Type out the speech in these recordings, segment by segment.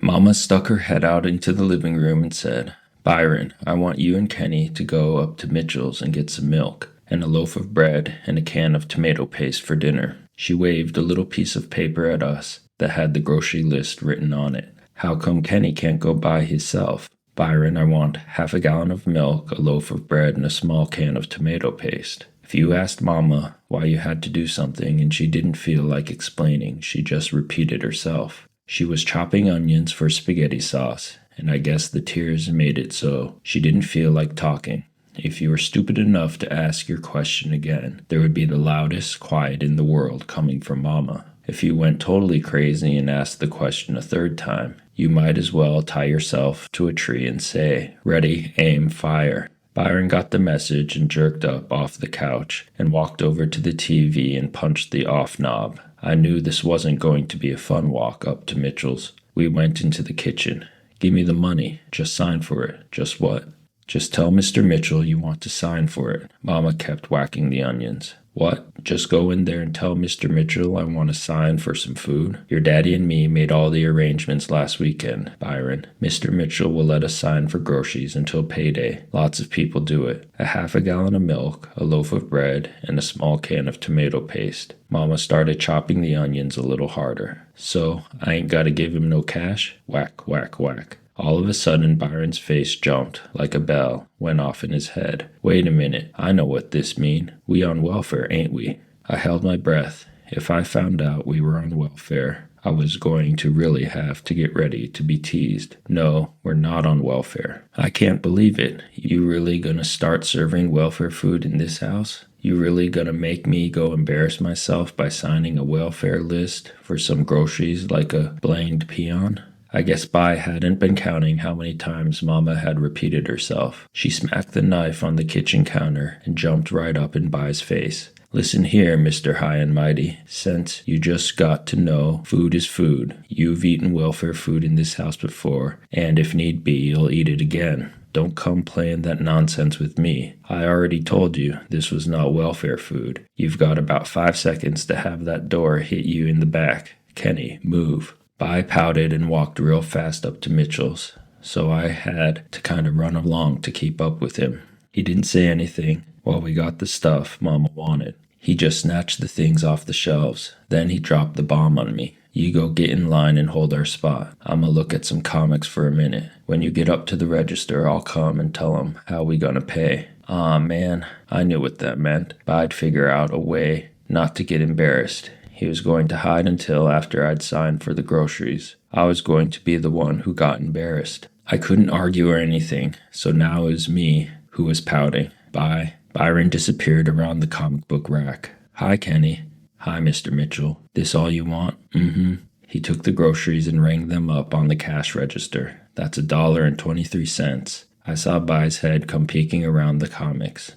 Mama stuck her head out into the living room and said, "Byron, I want you and Kenny to go up to Mitchell's and get some milk, and a loaf of bread, and a can of tomato paste for dinner." She waved a little piece of paper at us that had the grocery list written on it. "How come Kenny can't go by himself?" "Byron, I want half a gallon of milk, a loaf of bread, and a small can of tomato paste." If you asked Mama why you had to do something and she didn't feel like explaining, she just repeated herself. She was chopping onions for spaghetti sauce, and I guess the tears made it so she didn't feel like talking. If you were stupid enough to ask your question again, there would be the loudest quiet in the world coming from Mama. If you went totally crazy and asked the question a third time, you might as well tie yourself to a tree and say, "Ready, aim, fire." Byron got the message and jerked up off the couch and walked over to the TV and punched the off knob. I knew this wasn't going to be a fun walk up to Mitchell's. We went into the kitchen. "Give me the money. Just sign for it." "Just what?" "Just tell Mr. Mitchell you want to sign for it." Mama kept whacking the onions. "What? Just go in there and tell Mr. Mitchell I want to sign for some food? Your daddy and me made all the arrangements last weekend, Byron. Mr. Mitchell will let us sign for groceries until payday. Lots of people do it. A half a gallon of milk, a loaf of bread, and a small can of tomato paste." Mama started chopping the onions a little harder. "So, I ain't got to give him no cash?" Whack, whack, whack. All of a sudden, Byron's face jumped like a bell went off in his head. "Wait a minute, I know what this mean. We on welfare, ain't we?" I held my breath. If I found out we were on welfare, I was going to really have to get ready to be teased. "No, we're not on welfare." "I can't believe it. You really gonna start serving welfare food in this house? You really gonna make me go embarrass myself by signing a welfare list for some groceries like a blamed peon?" I guess Bai hadn't been counting how many times Mama had repeated herself. She smacked the knife on the kitchen counter and jumped right up in Bai's face. "Listen here, Mr. High and Mighty. Since you just got to know food is food, you've eaten welfare food in this house before, and if need be, you'll eat it again. Don't come playing that nonsense with me. I already told you this was not welfare food. You've got about 5 seconds to have that door hit you in the back. Kenny, move." Bai pouted and walked real fast up to Mitchell's, so I had to kind of run along to keep up with him. He didn't say anything while we got the stuff Mama wanted. He just snatched the things off the shelves. Then he dropped the bomb on me. "You go get in line and hold our spot. I'ma look at some comics for a minute. When you get up to the register, I'll come and tell 'em how we gonna pay." Aw, man, I knew what that meant, but I'd figure out a way not to get embarrassed. He was going to hide until after I'd signed for the groceries. I was going to be the one who got embarrassed. I couldn't argue or anything, so now it was me who was pouting. Byron disappeared around the comic book rack. "Hi, Kenny." "Hi, Mr. Mitchell. This all you want?" "Mm-hmm." He took the groceries and rang them up on the cash register. "That's $1.23. I saw Bai's head come peeking around the comics.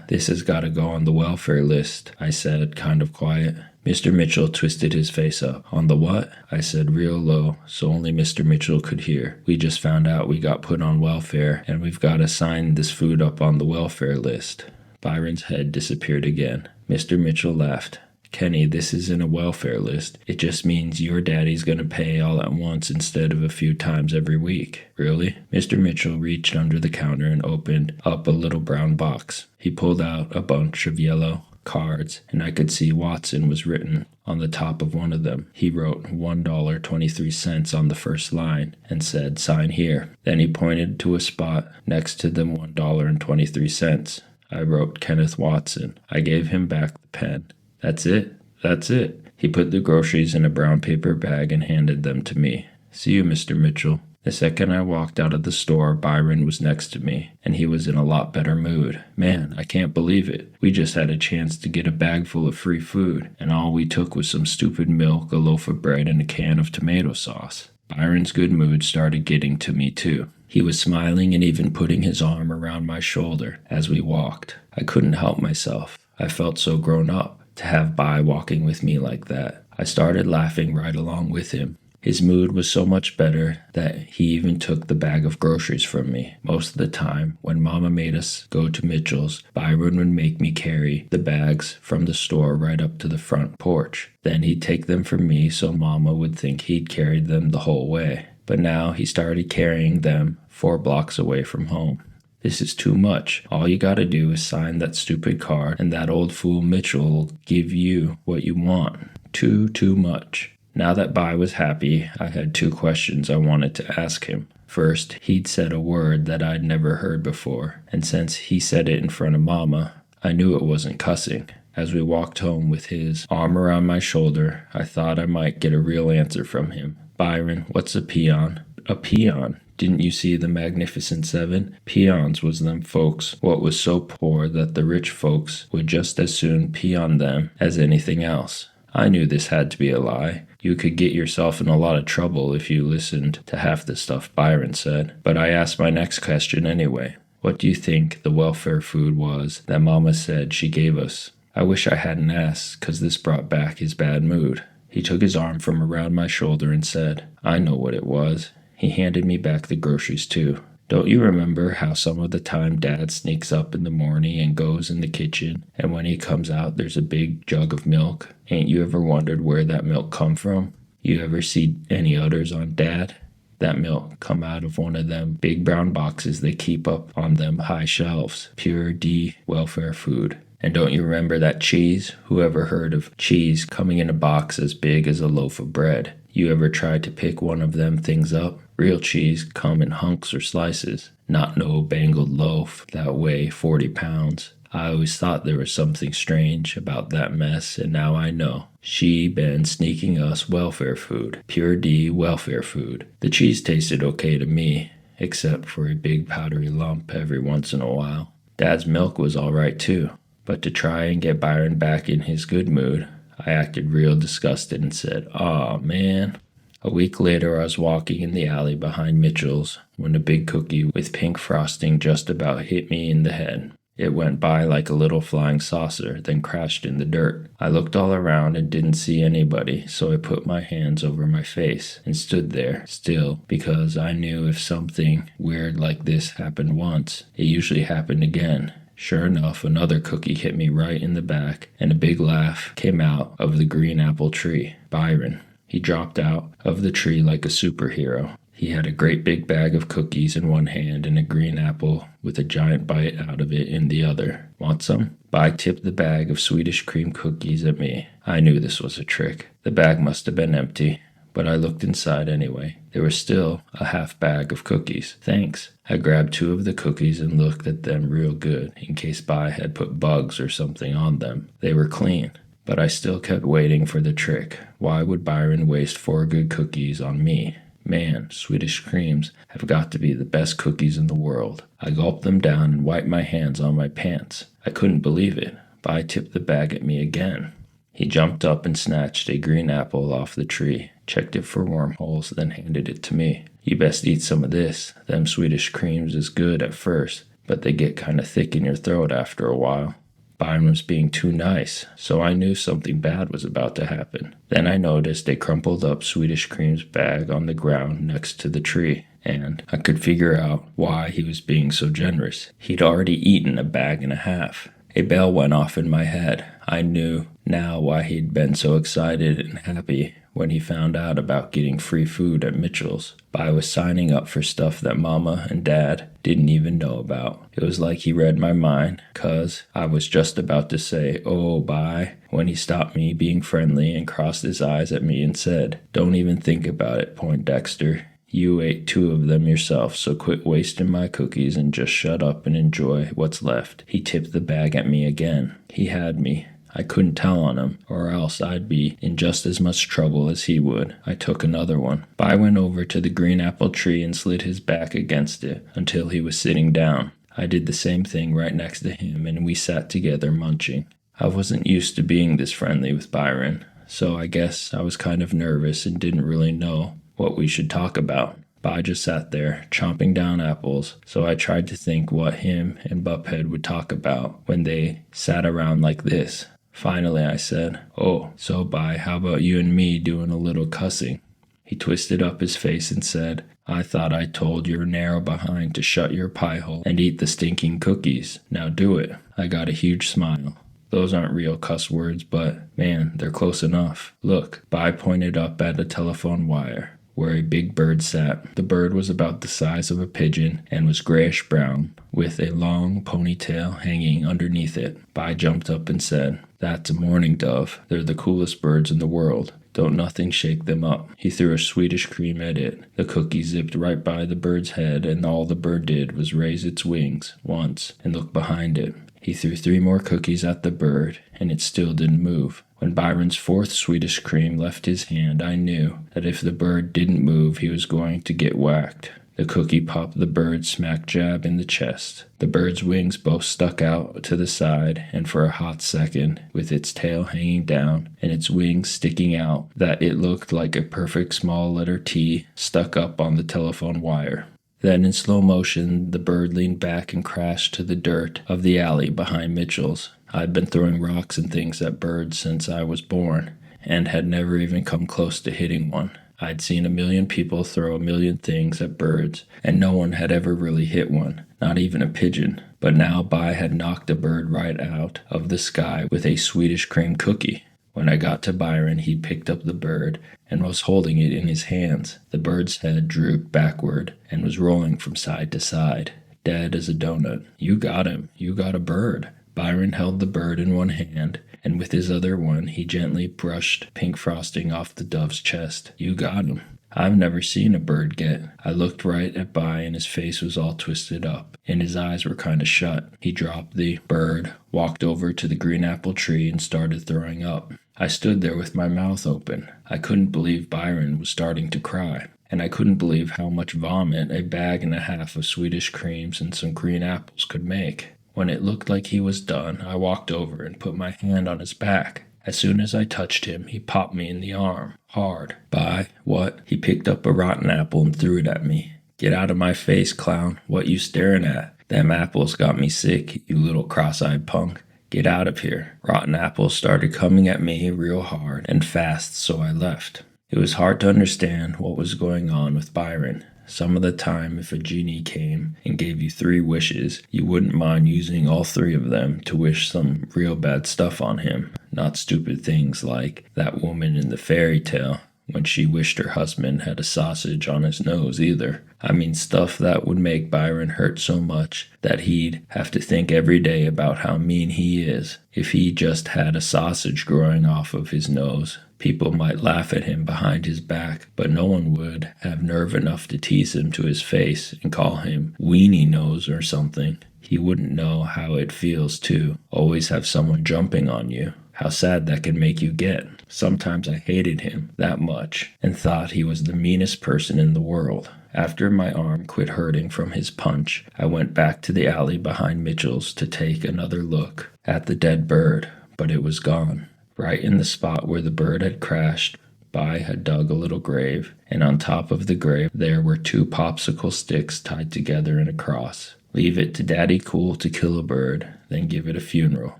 This has got to go on the welfare list," I said, kind of quiet. Mr. Mitchell twisted his face up. "On the what?" I said real low, so only Mr. Mitchell could hear. "We just found out we got put on welfare, and we've got to sign this food up on the welfare list." Byron's head disappeared again. Mr. Mitchell laughed. "Kenny, this isn't a welfare list. It just means your daddy's gonna pay all at once instead of a few times every week." "Really?" Mr. Mitchell reached under the counter and opened up a little brown box. He pulled out a bunch of yellow cards, and I could see Watson was written on the top of one of them. He wrote $1.23 on the first line and said, "Sign here." Then he pointed to a spot next to the $1.23. I wrote Kenneth Watson. I gave him back the pen. "That's it. That's it." He put the groceries in a brown paper bag and handed them to me. "See you, Mr. Mitchell." The second I walked out of the store, Byron was next to me, and he was in a lot better mood. "Man, I can't believe it. We just had a chance to get a bag full of free food, and all we took was some stupid milk, a loaf of bread, and a can of tomato sauce." Byron's good mood started getting to me, too. He was smiling and even putting his arm around my shoulder as we walked. I couldn't help myself. I felt so grown up to have Bai walking with me like that. I started laughing right along with him. His mood was so much better that he even took the bag of groceries from me. Most of the time, when Mama made us go to Mitchell's, Byron would make me carry the bags from the store right up to the front porch. Then he'd take them from me so Mama would think he'd carried them the whole way. But now he started carrying them 4 blocks away from home. This is too much. All you gotta do is sign that stupid card and that old fool Mitchell will give you what you want. Too much. Now that Bai was happy, I had 2 questions I wanted to ask him. First, he'd said a word that I'd never heard before, and since he said it in front of Mama, I knew it wasn't cussing. As we walked home with his arm around my shoulder, I thought I might get a real answer from him. Byron, what's a peon? A peon? Didn't you see the Magnificent Seven? Peons was them folks what was so poor that the rich folks would just as soon pee on them as anything else. I knew this had to be a lie. You could get yourself in a lot of trouble if you listened to half the stuff Byron said. But I asked my next question anyway. What do you think the welfare food was that Mama said she gave us? I wish I hadn't asked, 'cause this brought back his bad mood. He took his arm from around my shoulder and said, I know what it was. He handed me back the groceries too. Don't you remember how some of the time Dad sneaks up in the morning and goes in the kitchen, and when he comes out there's a big jug of milk? Ain't you ever wondered where that milk come from? You ever see any others on Dad? That milk come out of one of them big brown boxes they keep up on them high shelves. Pure D welfare food. And don't you remember that cheese? Who ever heard of cheese coming in a box as big as a loaf of bread? You ever tried to pick one of them things up? Real cheese come in hunks or slices, not no bangled loaf that weigh 40 pounds. I always thought there was something strange about that mess, and now I know. She been sneaking us welfare food. Pure D welfare food. The cheese tasted okay to me, except for a big powdery lump every once in a while. Dad's milk was all right too, but to try and get Byron back in his good mood, I acted real disgusted and said, "Aw, man." A week later, I was walking in the alley behind Mitchell's when a big cookie with pink frosting just about hit me in the head. It went by like a little flying saucer, then crashed in the dirt. I looked all around and didn't see anybody, so I put my hands over my face and stood there, still, because I knew if something weird like this happened once, it usually happened again. Sure enough, another cookie hit me right in the back, and a big laugh came out of the green apple tree. Byron. He dropped out of the tree like a superhero. He had a great big bag of cookies in one hand and a green apple with a giant bite out of it in the other. Want some? Bai tipped the bag of Swedish cream cookies at me. I knew this was a trick. The bag must have been empty, but I looked inside anyway. There was still a half bag of cookies. Thanks. I grabbed 2 of the cookies and looked at them real good in case Bai had put bugs or something on them. They were clean. But I still kept waiting for the trick. Why would Byron waste 4 good cookies on me? Man, Swedish Cremes have got to be the best cookies in the world. I gulped them down and wiped my hands on my pants. I couldn't believe it. Bai tipped the bag at me again. He jumped up and snatched a green apple off the tree, checked it for wormholes, then handed it to me. You best eat some of this. Them Swedish Creams is good at first, but they get kind of thick in your throat after a while. Byron was being too nice, so I knew something bad was about to happen. Then I noticed a crumpled up Swedish Creams bag on the ground next to the tree, and I could figure out why he was being so generous. He'd already eaten a bag and a half. A bell went off in my head. I knew now why he'd been so excited and happy when he found out about getting free food at Mitchell's. Bai was signing up for stuff that Mama and Dad didn't even know about. It was like he read my mind, 'cause I was just about to say, "Oh, Bai," when he stopped me being friendly and crossed his eyes at me and said, "Don't even think about it, Poindexter. You ate 2 of them yourself, so quit wasting my cookies and just shut up and enjoy what's left." He tipped the bag at me again. He had me. I couldn't tell on him, or else I'd be in just as much trouble as he would. I took another one. Bai went over to the green apple tree and slid his back against it until he was sitting down. I did the same thing right next to him, and we sat together munching. I wasn't used to being this friendly with Byron, so I guess I was kind of nervous and didn't really know what we should talk about. Bai just sat there, chomping down apples, so I tried to think what him and Buphead would talk about when they sat around like this. Finally, I said, "Oh, so Bai, how about you and me doing a little cussing?" He twisted up his face and said, I thought I told your narrow behind to shut your pie hole and eat the stinking cookies. Now do it. I got a huge smile. Those aren't real cuss words, but, man, they're close enough. Look, Bai pointed up at a telephone wire, where a big bird sat. The bird was about the size of a pigeon and was grayish-brown, with a long ponytail hanging underneath it. Bai jumped up and said, That's a mourning dove. They're the coolest birds in the world. Don't nothing shake them up. He threw a Swedish cream at it. The cookie zipped right by the bird's head, and all the bird did was raise its wings once and look behind it. He threw 3 more cookies at the bird, and it still didn't move. When Byron's 4th Swedish cream left his hand, I knew that if the bird didn't move, he was going to get whacked. The cookie popped the bird smack jab in the chest. The bird's wings both stuck out to the side, and for a hot second, with its tail hanging down and its wings sticking out, that it looked like a perfect small letter T stuck up on the telephone wire. Then in slow motion, the bird leaned back and crashed to the dirt of the alley behind Mitchell's. I'd been throwing rocks and things at birds since I was born, and had never even come close to hitting one. I'd seen a million people throw a million things at birds, and no one had ever really hit one, not even a pigeon. But now Bai had knocked a bird right out of the sky with a Swedish cream cookie. When I got to Byron, he picked up the bird and was holding it in his hands. The bird's head drooped backward and was rolling from side to side, dead as a donut. You got him. You got a bird. Byron held the bird in one hand, and with his other one he gently brushed pink frosting off the dove's chest. You got him. I've never seen a bird get. I looked right at Bai, and his face was all twisted up, and his eyes were kind of shut. He dropped the bird, walked over to the green apple tree, and started throwing up. I stood there with my mouth open. I couldn't believe Byron was starting to cry, and I couldn't believe how much vomit a bag and a half of Swedish creams and some green apples could make. When it looked like he was done, I walked over and put my hand on his back. As soon as I touched him, he popped me in the arm, hard. Bai, what? He picked up a rotten apple and threw it at me. Get out of my face, clown. What you staring at? Them apples got me sick, you little cross-eyed punk. Get out of here. Rotten apples started coming at me real hard and fast, so I left. It was hard to understand what was going on with Byron. Some of the time, if a genie came and gave you 3 wishes, you wouldn't mind using all 3 of them to wish some real bad stuff on him. Not stupid things like that woman in the fairy tale when she wished her husband had a sausage on his nose either. I mean stuff that would make Byron hurt so much that he'd have to think every day about how mean he is. If he just had a sausage growing off of his nose, people might laugh at him behind his back, but no one would have nerve enough to tease him to his face and call him weenie nose or something. He wouldn't know how it feels to always have someone jumping on you. How sad that can make you get. Sometimes I hated him that much and thought he was the meanest person in the world. After my arm quit hurting from his punch, I went back to the alley behind Mitchell's to take another look at the dead bird, but it was gone. Right in the spot where the bird had crashed, Bai had dug a little grave, and on top of the grave there were 2 popsicle sticks tied together in a cross. Leave it to Daddy Cool to kill a bird, then give it a funeral.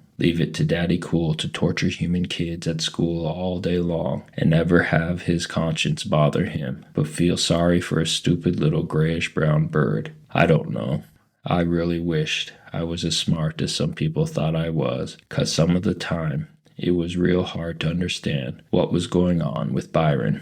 Leave it to Daddy Cool to torture human kids at school all day long and never have his conscience bother him, but feel sorry for a stupid little grayish-brown bird. I don't know. I really wished I was as smart as some people thought I was, 'cause some of the time it was real hard to understand what was going on with Byron.